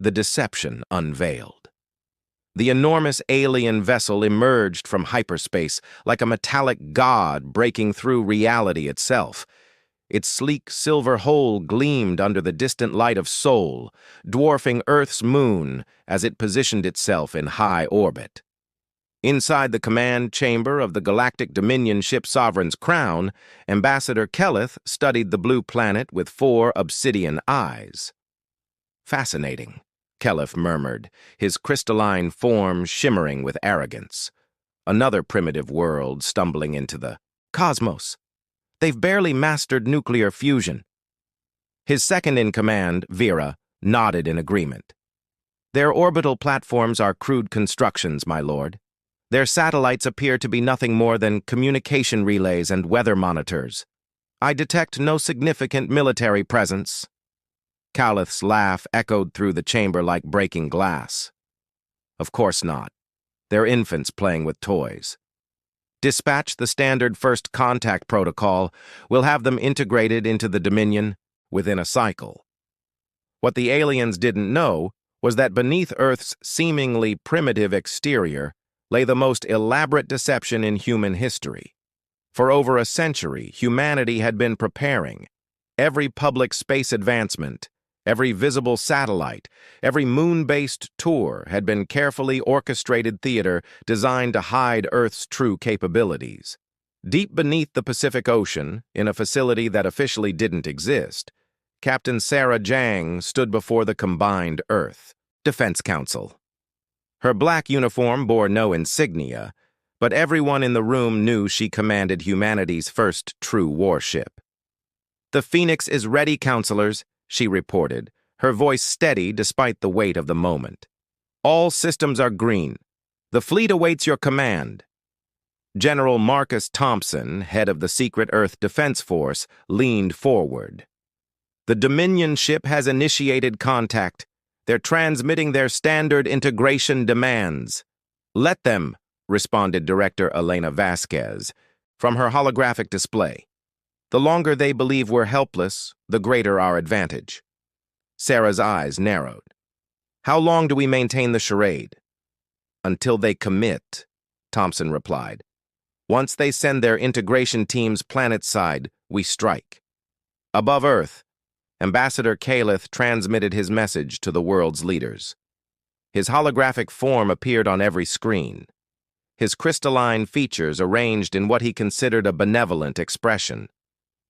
the deception unveiled. The enormous alien vessel emerged from hyperspace like a metallic god breaking through reality itself. Its sleek silver hull gleamed under the distant light of Sol, dwarfing Earth's moon as it positioned itself in high orbit. Inside the command chamber of the Galactic Dominion ship Sovereign's Crown, Ambassador Kelleth studied the blue planet with 4 obsidian eyes. "Fascinating," Kelleth murmured, his crystalline form shimmering with arrogance. Another primitive world stumbling into the cosmos. They've barely mastered nuclear fusion. His second-in-command, Vera, nodded in agreement. "Their orbital platforms are crude constructions, my lord. Their satellites appear to be nothing more than communication relays and weather monitors. I detect no significant military presence." Kelleth's laugh echoed through the chamber like breaking glass. "Of course not. They're infants playing with toys. Dispatch the standard first contact protocol. We'll have them integrated into the Dominion within a cycle." What the aliens didn't know was that beneath Earth's seemingly primitive exterior lay the most elaborate deception in human history. For over a century, humanity had been preparing. Every public space advancement, every visible satellite, every moon-based tour had been carefully orchestrated theater designed to hide Earth's true capabilities. Deep beneath the Pacific Ocean, in a facility that officially didn't exist, Captain Sarah Jang stood before the combined Earth Defense Council. Her black uniform bore no insignia, but everyone in the room knew she commanded humanity's first true warship. "The Phoenix is ready, counselors," she reported, her voice steady despite the weight of the moment. "All systems are green. The fleet awaits your command." General Marcus Thompson, head of the Secret Earth Defense Force, leaned forward. "The Dominion ship has initiated contact. They're transmitting their standard integration demands." "Let them," responded Director Elena Vasquez from her holographic display. "The longer they believe we're helpless, the greater our advantage." Sarah's eyes narrowed. "How long do we maintain the charade?" "Until they commit," Thompson replied. "Once they send their integration teams planet-side, we strike." Above Earth, Ambassador Kelleth transmitted his message to the world's leaders. His holographic form appeared on every screen, his crystalline features arranged in what he considered a benevolent expression.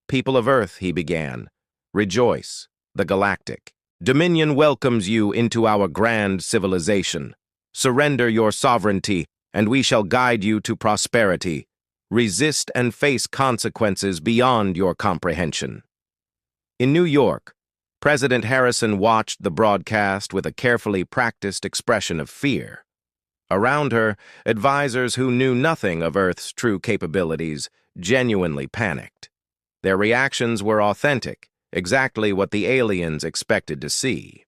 "People of Earth," he began, "rejoice, the Galactic. Dominion welcomes you into our grand civilization. Surrender your sovereignty, and we shall guide you to prosperity. Resist and face consequences beyond your comprehension." In New York, President Harrison watched the broadcast with a carefully practiced expression of fear. Around her, advisors who knew nothing of Earth's true capabilities genuinely panicked. Their reactions were authentic, exactly what the aliens expected to see.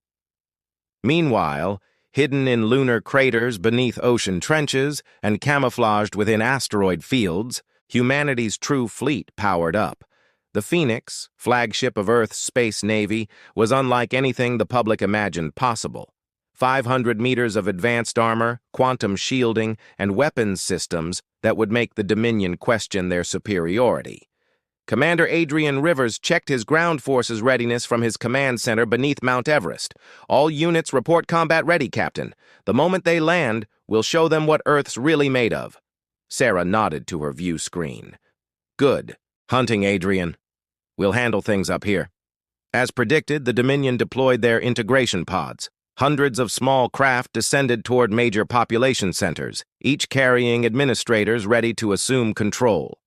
Meanwhile, hidden in lunar craters beneath ocean trenches and camouflaged within asteroid fields, humanity's true fleet powered up. The Phoenix, flagship of Earth's space navy, was unlike anything the public imagined possible. 500 meters of advanced armor, quantum shielding, and weapons systems that would make the Dominion question their superiority. Commander Adrian Rivers checked his ground forces readiness from his command center beneath Mount Everest. "All units report combat ready, Captain. The moment they land, we'll show them what Earth's really made of." Sarah nodded to her view screen. "Good. Hunting, Adrian. We'll handle things up here." As predicted, the Dominion deployed their integration pods. Hundreds of small craft descended toward major population centers, each carrying administrators ready to assume control.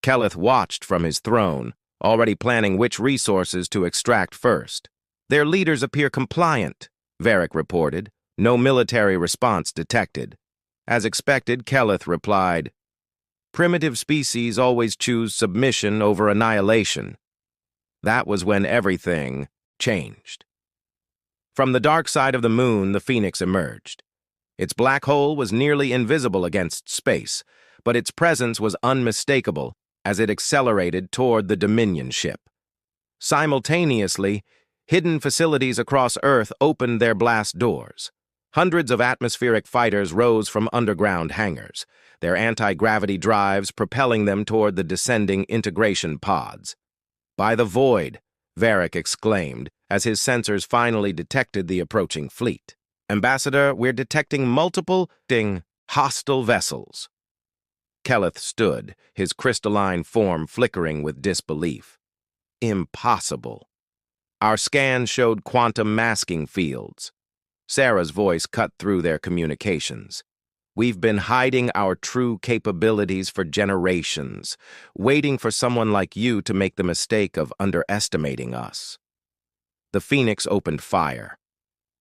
Kelleth watched from his throne, already planning which resources to extract first. "Their leaders appear compliant," Varric reported. No military response detected. As expected, Kelleth replied, "Primitive species always choose submission over annihilation." That was when everything changed. From the dark side of the moon, the Phoenix emerged. Its black hole was nearly invisible against space, but its presence was unmistakable as it accelerated toward the Dominion ship. Simultaneously, Hidden facilities across Earth opened their blast doors. Hundreds of atmospheric fighters rose from underground hangars, their anti-gravity drives propelling them toward the descending integration pods. "By the void," Varric exclaimed, as his sensors finally detected the approaching fleet. "Ambassador, we're detecting multiple hostile vessels." Keleth stood, his crystalline form flickering with disbelief. "Impossible." Our scans showed quantum masking fields. Sarah's voice cut through their communications. "We've been hiding our true capabilities for generations, waiting for someone like you to make the mistake of underestimating us." The Phoenix opened fire.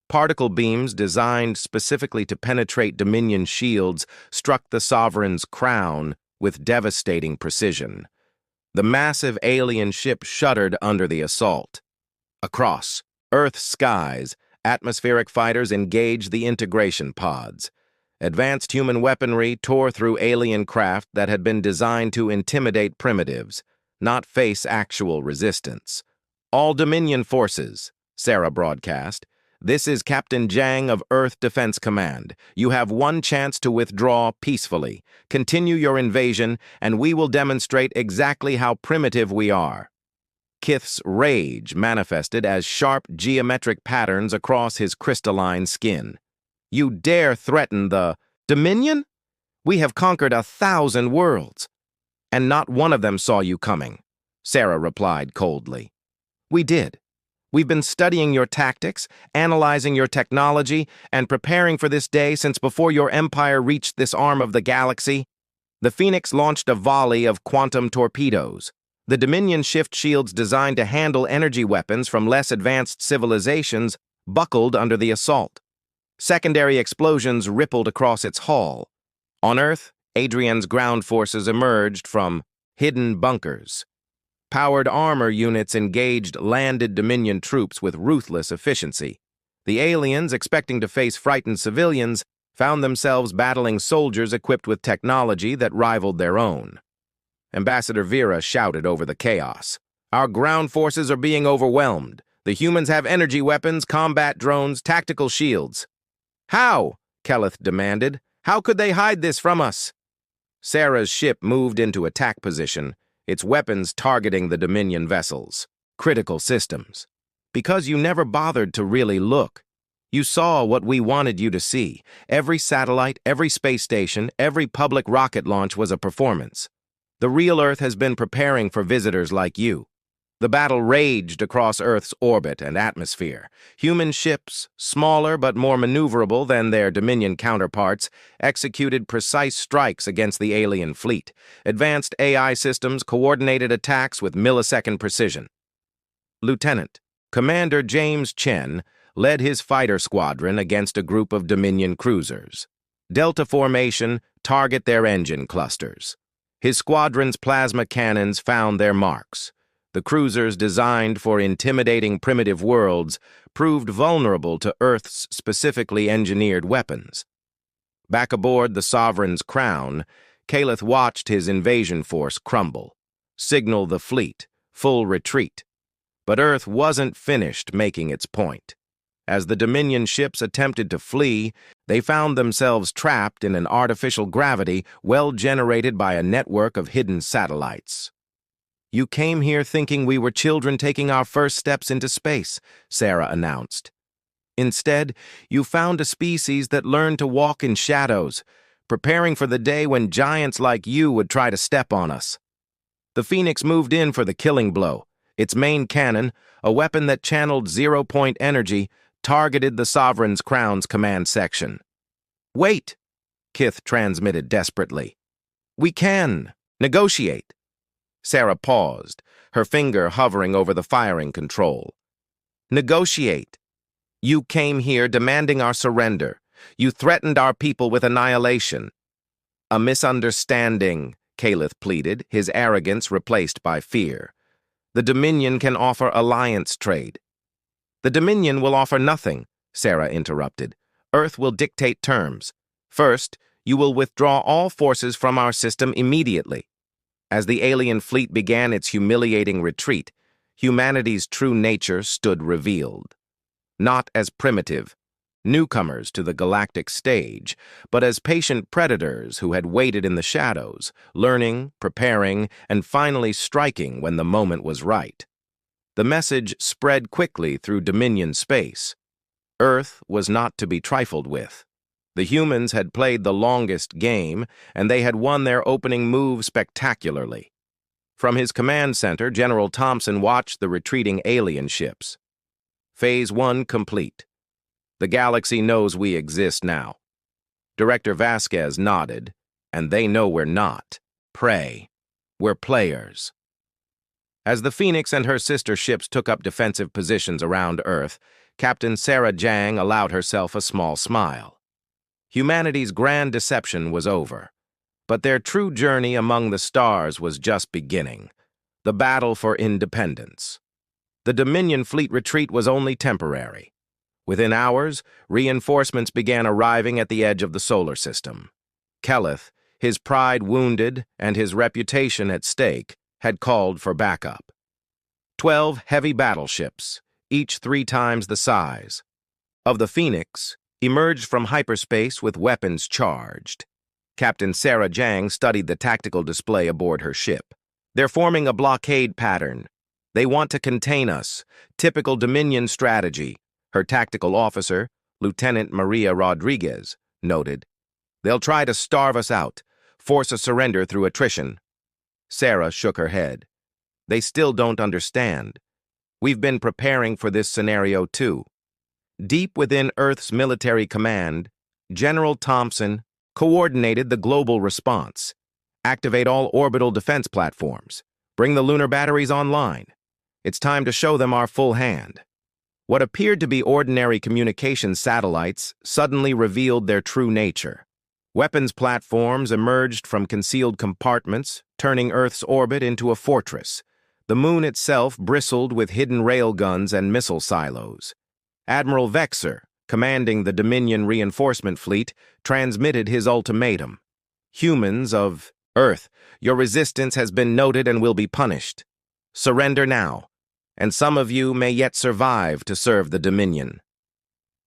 Particle beams designed specifically to penetrate Dominion shields struck the Sovereign's crown with devastating precision. The massive alien ship shuddered under the assault. Across Earth's skies, atmospheric fighters engaged the integration pods. Advanced human weaponry tore through alien craft that had been designed to intimidate primitives, not face actual resistance. "All Dominion forces," Sarah broadcast. "This is Captain Jang of Earth Defense Command. You have one chance to withdraw peacefully. Continue your invasion, and we will demonstrate exactly how primitive we are." Kith's rage manifested as sharp geometric patterns across his crystalline skin. "You dare threaten the Dominion? We have conquered 1,000 worlds. And not one of them saw you coming," Sarah replied coldly. "We did. We've been studying your tactics, analyzing your technology, and preparing for this day since before your empire reached this arm of the galaxy." The Phoenix launched a volley of quantum torpedoes. The Dominion shift shields designed to handle energy weapons from less advanced civilizations buckled under the assault. Secondary explosions rippled across its hull. On Earth, Adrian's ground forces emerged from hidden bunkers. Powered armor units engaged landed Dominion troops with ruthless efficiency. The aliens, expecting to face frightened civilians, found themselves battling soldiers equipped with technology that rivaled their own. Ambassador Vera shouted over the chaos. "Our ground forces are being overwhelmed. The humans have energy weapons, combat drones, tactical shields." "How?" Keleth demanded. "How could they hide this from us?" Sarah's ship moved into attack position, its weapons targeting the Dominion vessels. "Critical systems. Because you never bothered to really look. You saw what we wanted you to see. Every satellite, every space station, every public rocket launch was a performance. The real Earth has been preparing for visitors like you." The battle raged across Earth's orbit and atmosphere. Human ships, smaller but more maneuverable than their Dominion counterparts, executed precise strikes against the alien fleet. Advanced AI systems coordinated attacks with millisecond precision. Lieutenant Commander James Chen led his fighter squadron against a group of Dominion cruisers. Delta formation, target their engine clusters. His squadron's plasma cannons found their marks. The cruisers, designed for intimidating primitive worlds, proved vulnerable to Earth's specifically engineered weapons. Back aboard the Sovereign's crown, Caleth watched his invasion force crumble. Signal the fleet, full retreat. But Earth wasn't finished making its point. As the Dominion ships attempted to flee, they found themselves trapped in an artificial gravity well generated by a network of hidden satellites. "You came here thinking we were children taking our first steps into space," Sarah announced. "Instead, you found a species that learned to walk in shadows, preparing for the day when giants like you would try to step on us." The Phoenix moved in for the killing blow. Its main cannon, a weapon that channeled zero-point energy, targeted the Sovereign's crown's command section. "Wait," Kith transmitted desperately. "We can negotiate." Sarah paused, her finger hovering over the firing control. "Negotiate. You came here demanding our surrender. You threatened our people with annihilation." "A misunderstanding," Caleth pleaded, his arrogance replaced by fear. "The Dominion can offer alliance trade." "The Dominion will offer nothing," Sarah interrupted. "Earth will dictate terms. First, you will withdraw all forces from our system immediately." As the alien fleet began its humiliating retreat, humanity's true nature stood revealed. Not as primitive, newcomers to the galactic stage, but as patient predators who had waited in the shadows, learning, preparing, and finally striking when the moment was right. The message spread quickly through Dominion space. Earth was not to be trifled with. The humans had played the longest game, and they had won their opening move spectacularly. From his command center, General Thompson watched the retreating alien ships. Phase 1 complete. The galaxy knows we exist now. Director Vasquez nodded, and they know we're not prey. We're players. As the Phoenix and her sister ships took up defensive positions around Earth, Captain Sarah Jang allowed herself a small smile. Humanity's grand deception was over, but their true journey among the stars was just beginning. The battle for independence. The Dominion fleet retreat was only temporary. Within hours, reinforcements began arriving at the edge of the solar system. Keleth, his pride wounded and his reputation at stake, had called for backup. 12 heavy battleships, each 3 times the size of the Phoenix, emerged from hyperspace with weapons charged. Captain Sarah Jang studied the tactical display aboard her ship. They're forming a blockade pattern. They want to contain us. Typical Dominion strategy, her tactical officer, Lieutenant Maria Rodriguez, noted. They'll try to starve us out, force a surrender through attrition. Sarah shook her head. They still don't understand. We've been preparing for this scenario too. Deep within Earth's military command, General Thompson coordinated the global response. Activate all orbital defense platforms. Bring the lunar batteries online. It's time to show them our full hand. What appeared to be ordinary communication satellites suddenly revealed their true nature. Weapons platforms emerged from concealed compartments, turning Earth's orbit into a fortress. The moon itself bristled with hidden railguns and missile silos. Admiral Vexer, commanding the Dominion reinforcement fleet, transmitted his ultimatum. Humans of Earth, your resistance has been noted and will be punished. Surrender now, and some of you may yet survive to serve the Dominion.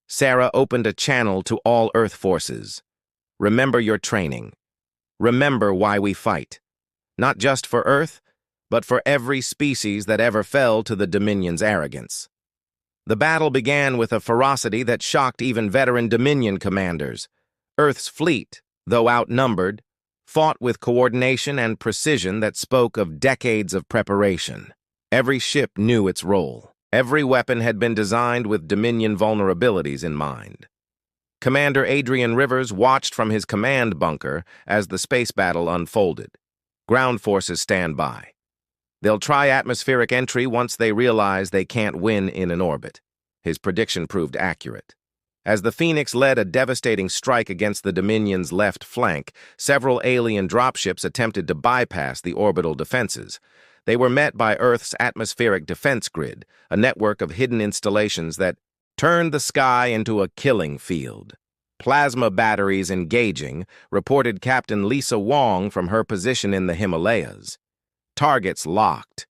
Sarah opened a channel to all Earth forces. Remember your training. Remember why we fight. Not just for Earth, but for every species that ever fell to the Dominion's arrogance. The battle began with a ferocity that shocked even veteran Dominion commanders. Earth's fleet, though outnumbered, fought with coordination and precision that spoke of decades of preparation. Every ship knew its role. Every weapon had been designed with Dominion vulnerabilities in mind. Commander Adrian Rivers watched from his command bunker as the space battle unfolded. Ground forces stand by. They'll try atmospheric entry once they realize they can't win in an orbit. His prediction proved accurate. As the Phoenix led a devastating strike against the Dominion's left flank, several alien dropships attempted to bypass the orbital defenses. They were met by Earth's atmospheric defense grid, a network of hidden installations that turned the sky into a killing field. Plasma batteries engaging, reported Captain Lisa Wong from her position in the Himalayas. Targets locked.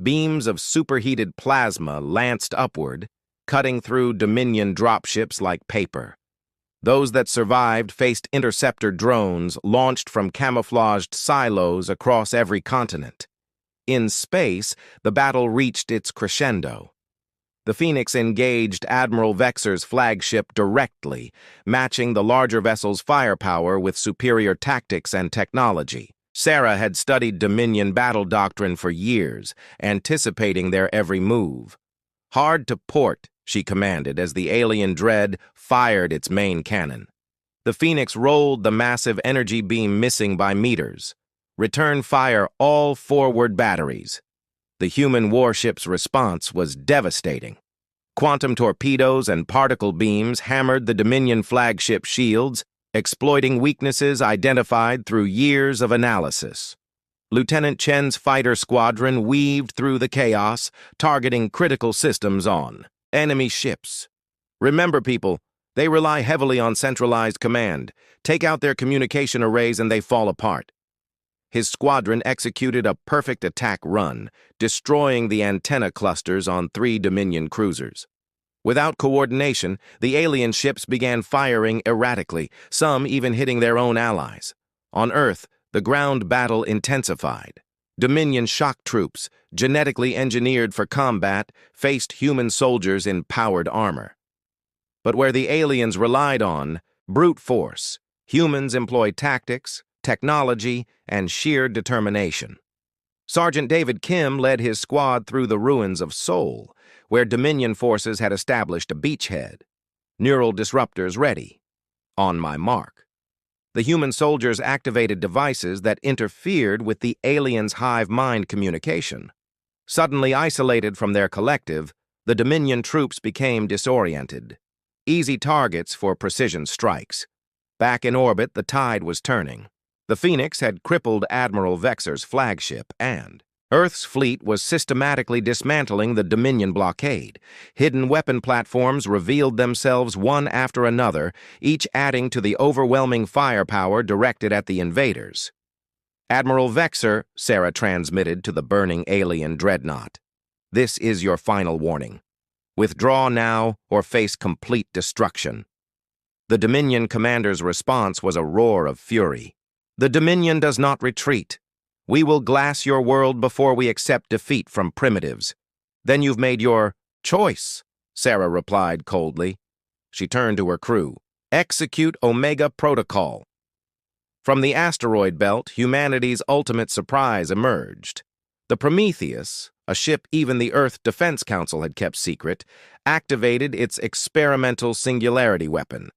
Beams of superheated plasma lanced upward, cutting through Dominion dropships like paper. Those that survived faced interceptor drones launched from camouflaged silos across every continent. In space, the battle reached its crescendo. The Phoenix engaged Admiral Vexer's flagship directly, matching the larger vessel's firepower with superior tactics and technology. Sarah had studied Dominion battle doctrine for years, anticipating their every move. Hard to port, she commanded as the alien dread fired its main cannon. The Phoenix rolled the massive energy beam missing by meters. Return fire all forward batteries. The human warship's response was devastating. Quantum torpedoes and particle beams hammered the Dominion flagship shields, exploiting weaknesses identified through years of analysis. Lieutenant Chen's fighter squadron weaved through the chaos, targeting critical systems on enemy ships. Remember, people, they rely heavily on centralized command. Take out their communication arrays and they fall apart. His squadron executed a perfect attack run, destroying the antenna clusters on 3 Dominion cruisers. Without coordination, the alien ships began firing erratically, some even hitting their own allies. On Earth, the ground battle intensified. Dominion shock troops, genetically engineered for combat, faced human soldiers in powered armor. But where the aliens relied on brute force, humans employed tactics, technology, and sheer determination. Sergeant David Kim led his squad through the ruins of Seoul, where Dominion forces had established a beachhead. Neural disruptors ready. On my mark. The human soldiers activated devices that interfered with the aliens' hive mind communication. Suddenly isolated from their collective, the Dominion troops became disoriented. Easy targets for precision strikes. Back in orbit, the tide was turning. The Phoenix had crippled Admiral Vexer's flagship, and Earth's fleet was systematically dismantling the Dominion blockade. Hidden weapon platforms revealed themselves one after another, each adding to the overwhelming firepower directed at the invaders. "Admiral Vexer," Sarah transmitted to the burning alien dreadnought. "This is your final warning. Withdraw now or face complete destruction." The Dominion commander's response was a roar of fury. "The Dominion does not retreat. We will glass your world before we accept defeat from primitives." "Then you've made your choice," Sarah replied coldly. She turned to her crew. "Execute Omega Protocol." From the asteroid belt, humanity's ultimate surprise emerged. The Prometheus, a ship even the Earth Defense Council had kept secret, activated its experimental singularity weapon.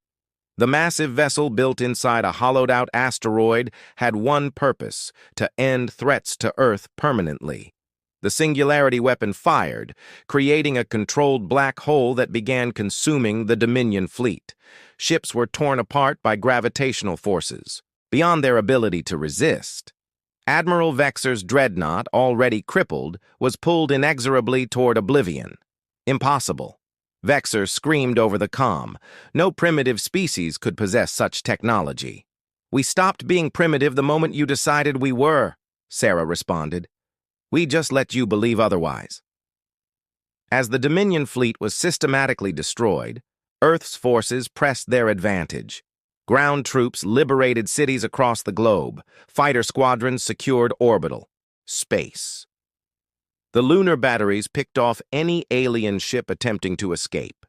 The massive vessel built inside a hollowed-out asteroid had one purpose: to end threats to Earth permanently. The singularity weapon fired, creating a controlled black hole that began consuming the Dominion fleet. Ships were torn apart by gravitational forces, beyond their ability to resist. Admiral Vexer's dreadnought, already crippled, was pulled inexorably toward oblivion. Impossible. Vexer screamed over the comm. No primitive species could possess such technology. "We stopped being primitive the moment you decided we were," Sarah responded. "We just let you believe otherwise." As the Dominion fleet was systematically destroyed, Earth's forces pressed their advantage. Ground troops liberated cities across the globe. Fighter squadrons secured orbital space. The lunar batteries picked off any alien ship attempting to escape.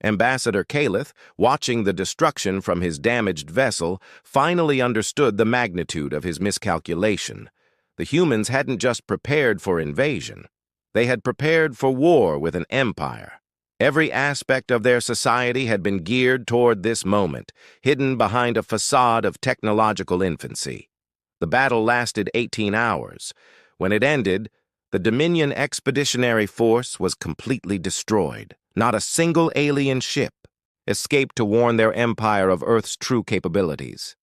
Ambassador Calith, watching the destruction from his damaged vessel, finally understood the magnitude of his miscalculation. The humans hadn't just prepared for invasion. They had prepared for war with an empire. Every aspect of their society had been geared toward this moment, hidden behind a facade of technological infancy. The battle lasted 18 hours. When it ended, the Dominion Expeditionary Force was completely destroyed. Not a single alien ship escaped to warn their empire of Earth's true capabilities.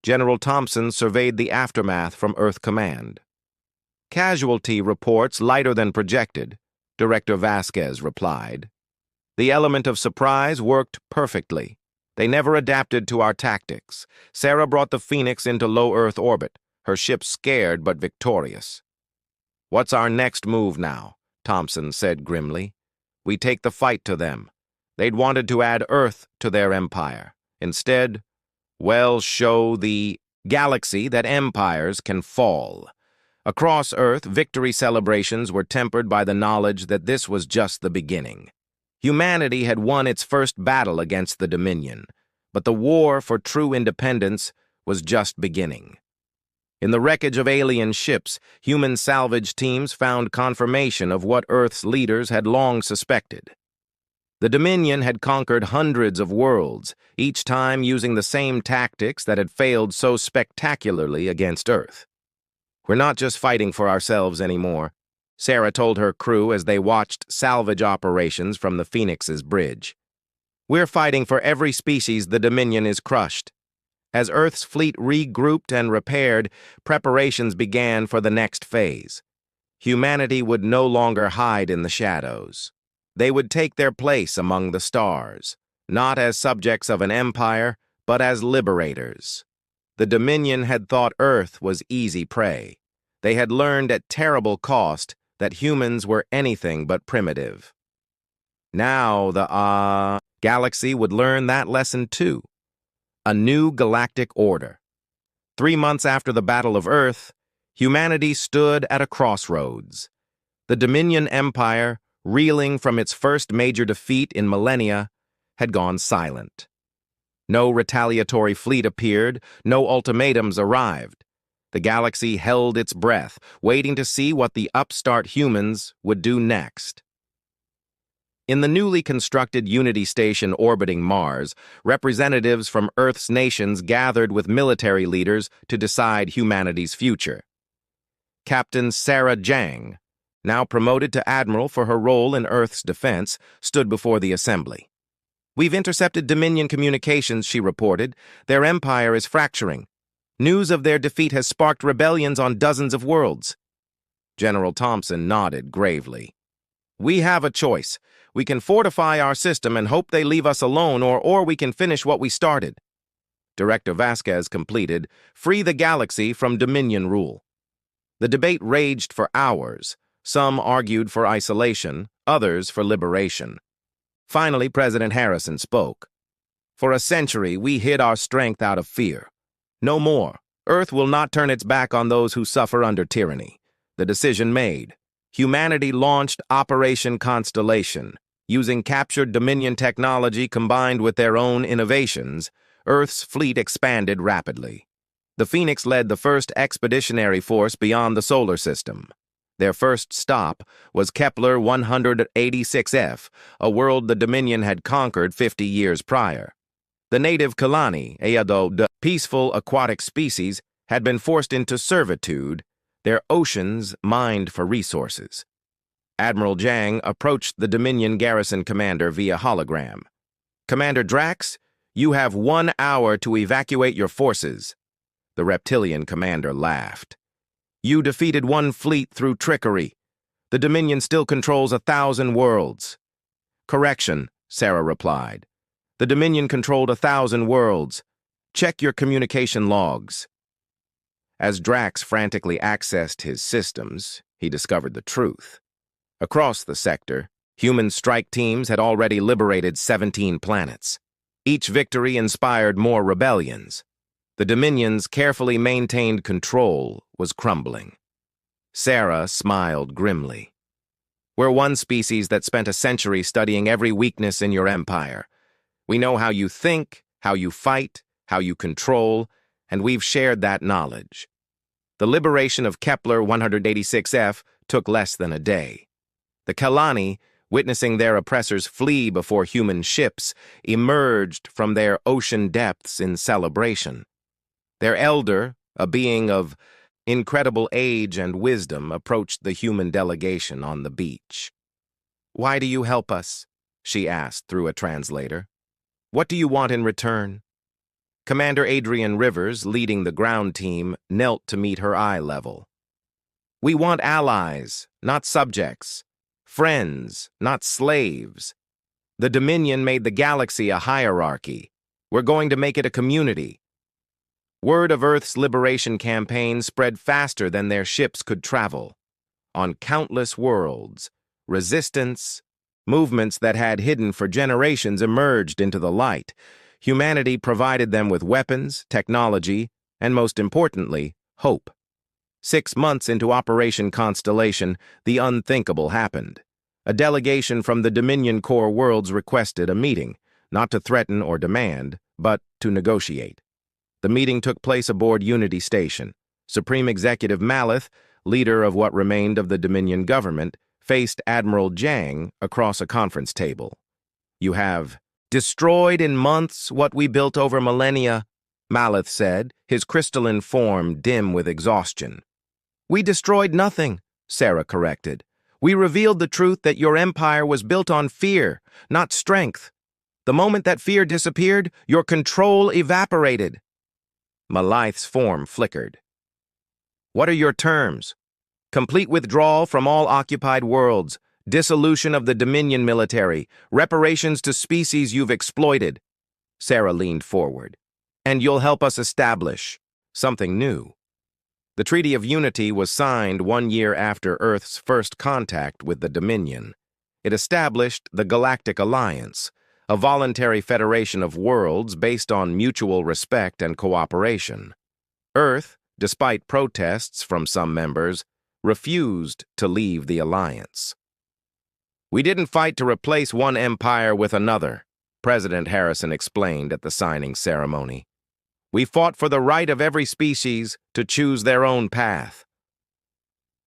General Thompson surveyed the aftermath from Earth Command. "Casualty reports lighter than projected," Director Vasquez replied. "The element of surprise worked perfectly. They never adapted to our tactics. Sarah brought the Phoenix into low Earth orbit, her ship scared but victorious." "What's our next move now?" Thompson said grimly. "We take the fight to them. They'd wanted to add Earth to their empire. Instead, well, show the galaxy that empires can fall." Across Earth, victory celebrations were tempered by the knowledge that this was just the beginning. Humanity had won its first battle against the Dominion, but the war for true independence was just beginning. In the wreckage of alien ships, human salvage teams found confirmation of what Earth's leaders had long suspected. The Dominion had conquered hundreds of worlds, each time using the same tactics that had failed so spectacularly against Earth. "We're not just fighting for ourselves anymore," Sarah told her crew as they watched salvage operations from the Phoenix's bridge. "We're fighting for every species the Dominion is crushed." As Earth's fleet regrouped and repaired, preparations began for the next phase. Humanity would no longer hide in the shadows. They would take their place among the stars, not as subjects of an empire, but as liberators. The Dominion had thought Earth was easy prey. They had learned at terrible cost that humans were anything but primitive. Now the galaxy would learn that lesson too. A new galactic order. 3 months after the Battle of Earth, humanity stood at a crossroads. The Dominion Empire, reeling from its first major defeat in millennia, had gone silent. No retaliatory fleet appeared, no ultimatums arrived. The galaxy held its breath, waiting to see what the upstart humans would do next. In the newly constructed Unity Station orbiting Mars, representatives from Earth's nations gathered with military leaders to decide humanity's future. Captain Sarah Jang, now promoted to admiral for her role in Earth's defense, stood before the assembly. "We've intercepted Dominion communications," she reported. "Their empire is fracturing. News of their defeat has sparked rebellions on dozens of worlds." General Thompson nodded gravely. "We have a choice. We can fortify our system and hope they leave us alone, or we can finish what we started." Director Vasquez completed, "Free the galaxy from Dominion rule." The debate raged for hours. Some argued for isolation, others for liberation. Finally, President Harrison spoke. "For a century, we hid our strength out of fear. No more. Earth will not turn its back on those who suffer under tyranny." The decision made. Humanity launched Operation Constellation. Using captured Dominion technology combined with their own innovations, Earth's fleet expanded rapidly. The Phoenix led the first expeditionary force beyond the solar system. Their first stop was Kepler 186f, a world the Dominion had conquered 50 years prior. The native Kalani, the peaceful aquatic species, had been forced into servitude, their oceans mined for resources. Admiral Jang approached the Dominion garrison commander via hologram. "Commander Drax, you have 1 hour to evacuate your forces." The reptilian commander laughed. "You defeated one fleet through trickery. The Dominion still controls 1,000 worlds." "Correction," Sarah replied. "The Dominion controlled 1,000 worlds. Check your communication logs." As Drax frantically accessed his systems, he discovered the truth. Across the sector, human strike teams had already liberated 17 planets. Each victory inspired more rebellions. The Dominion's carefully maintained control was crumbling. Sarah smiled grimly. "We're one species that spent a century studying every weakness in your empire. We know how you think, how you fight, how you control, and we've shared that knowledge." The liberation of Kepler 186f took less than a day. The Kalani, witnessing their oppressors flee before human ships, emerged from their ocean depths in celebration. Their elder, a being of incredible age and wisdom, approached the human delegation on the beach. "Why do you help us?" she asked through a translator. "What do you want in return?" Commander Adrian Rivers, leading the ground team, knelt to meet her eye level. "We want allies, not subjects. Friends, not slaves. The Dominion made the galaxy a hierarchy. We're going to make it a community." Word of Earth's liberation campaign spread faster than their ships could travel. On countless worlds, resistance, movements that had hidden for generations emerged into the light. Humanity provided them with weapons, technology, and most importantly, hope. 6 months into Operation Constellation, the unthinkable happened. A delegation from the Dominion core worlds requested a meeting, not to threaten or demand, but to negotiate. The meeting took place aboard Unity Station. Supreme Executive Maleth, leader of what remained of the Dominion government, faced Admiral Jang across a conference table. "You have destroyed in months what we built over millennia," Maleth said, his crystalline form dim with exhaustion. "We destroyed nothing," Sarah corrected. "We revealed the truth that your empire was built on fear, not strength. The moment that fear disappeared, your control evaporated." Maleth's form flickered. "What are your terms?" "Complete withdrawal from all occupied worlds, dissolution of the Dominion military, reparations to species you've exploited." Sarah leaned forward. "And you'll help us establish something new. The Treaty of Unity was signed 1 year after Earth's first contact with the Dominion. It established the Galactic Alliance, a voluntary federation of worlds based on mutual respect and cooperation. Earth, despite protests from some members, refused to leave the alliance. "We didn't fight to replace one empire with another," President Harrison explained at the signing ceremony. "We fought for the right of every species to choose their own path."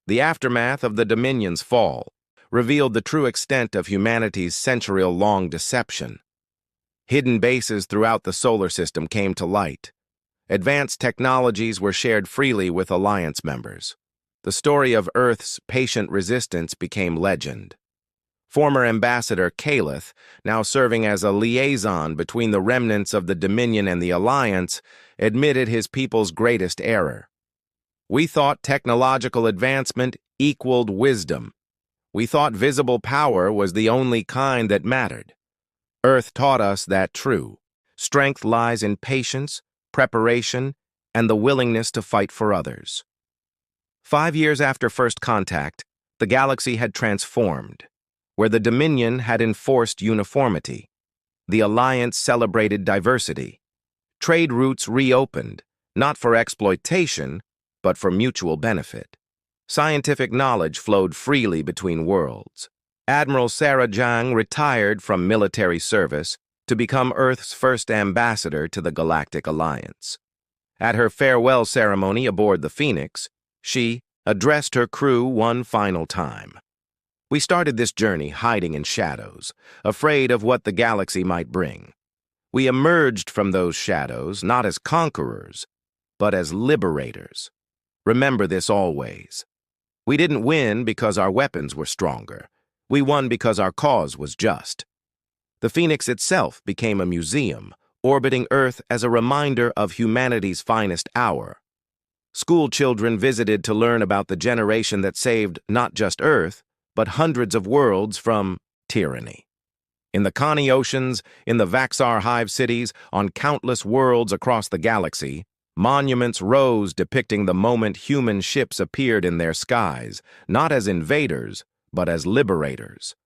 The aftermath of the Dominion's fall revealed the true extent of humanity's century-long deception. Hidden bases throughout the solar system came to light. Advanced technologies were shared freely with alliance members. The story of Earth's patient resistance became legend. Former Ambassador Calith, now serving as a liaison between the remnants of the Dominion and the Alliance, admitted his people's greatest error. "We thought technological advancement equaled wisdom. We thought visible power was the only kind that mattered. Earth taught us that true. Strength lies in patience, preparation, and the willingness to fight for others." 5 years after first contact, the galaxy had transformed. Where the Dominion had enforced uniformity, the Alliance celebrated diversity. Trade routes reopened, not for exploitation, but for mutual benefit. Scientific knowledge flowed freely between worlds. Admiral Sarah Jang retired from military service to become Earth's first ambassador to the Galactic Alliance. At her farewell ceremony aboard the Phoenix, she addressed her crew one final time. "We started this journey hiding in shadows, afraid of what the galaxy might bring. We emerged from those shadows not as conquerors, but as liberators. Remember this always. We didn't win because our weapons were stronger. We won because our cause was just." The Phoenix itself became a museum, orbiting Earth as a reminder of humanity's finest hour. School children visited to learn about the generation that saved not just Earth, but hundreds of worlds from tyranny. In the Connie Oceans, in the Vaxar Hive cities, on countless worlds across the galaxy, monuments rose depicting the moment human ships appeared in their skies, not as invaders, but as liberators.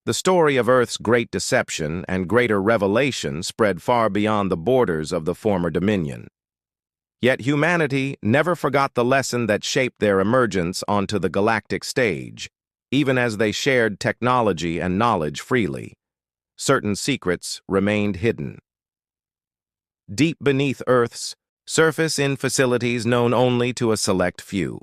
The story of Earth's great deception and greater revelation spread far beyond the borders of the former Dominion. Yet humanity never forgot the lesson that shaped their emergence onto the galactic stage. Even as they shared technology and knowledge freely, certain secrets remained hidden. Deep beneath Earth's surface in facilities known only to a select few.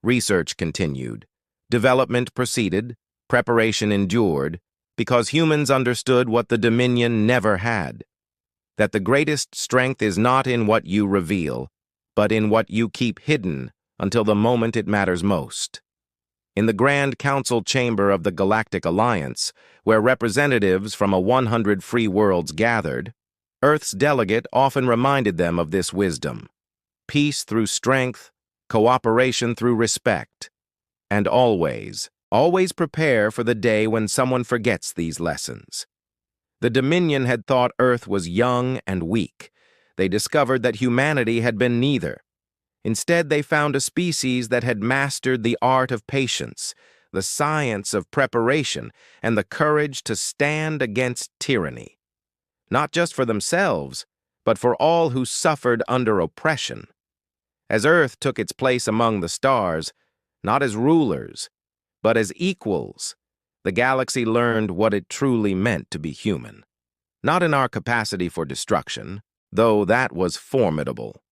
Research continued. Development proceeded. Preparation endured, because humans understood what the Dominion never had. That the greatest strength is not in what you reveal, but in what you keep hidden until the moment it matters most. In the Grand Council chamber of the Galactic Alliance, where representatives from 100 free worlds gathered, Earth's delegate often reminded them of this wisdom. Peace through strength, cooperation through respect, and always prepare for the day when someone forgets these lessons. The Dominion had thought Earth was young and weak. They discovered that humanity had been neither. Instead, they found a species that had mastered the art of patience, the science of preparation, and the courage to stand against tyranny. Not just for themselves, but for all who suffered under oppression. As Earth took its place among the stars, not as rulers, but as equals, the galaxy learned what it truly meant to be human. Not in our capacity for destruction, though that was formidable.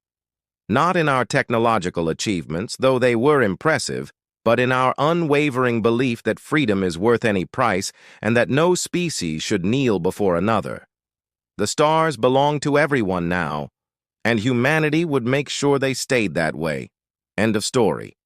Not in our technological achievements, though they were impressive, but in our unwavering belief that freedom is worth any price and that no species should kneel before another. The stars belong to everyone now, and humanity would make sure they stayed that way. End of story.